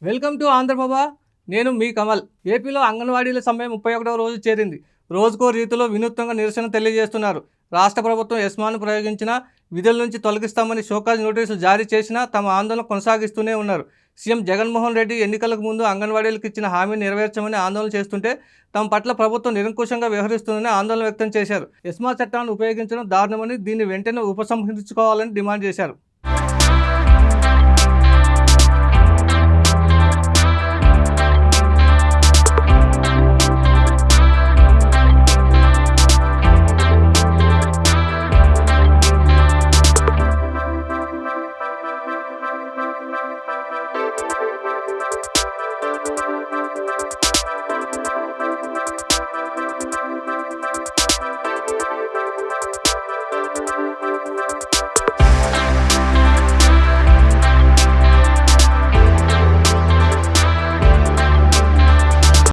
Welcome to Andhraprabha. నేను మీ కమల్. ఏపీలో అంగన్వాడీల సమ్మె 31వ రోజు చేరింది. రోజుకో రీతిలో వినూత్నంగా నిరసన తెలియజేస్తున్నారు. రాష్ట్ర ప్రభుత్వం ఎస్మాను ప్రయోగించిన విధుల నుంచి తొలగిస్తామని షోకాజ్ నోటీసులు జారీ చేసినా తమ ఆందోళన కొనసాగిస్తూనే ఉన్నారు. సీఎం జగన్మోహన్ రెడ్డి ఎన్నికలకు ముందు అంగన్వాడీలకు ఇచ్చిన హామీని నెరవేర్చమని ఆందోళన చేస్తుంటే తమ పట్ల ప్రభుత్వం నిరంకుశంగా వ్యవహరిస్తుందని ఆందోళన వ్యక్తం చేశారు. ఎస్మా చట్టాన్ని ఉపయోగించడం దారుణమని, దీన్ని వెంటనే ఉపసంహరించుకోవాలని డిమాండ్ చేశారు.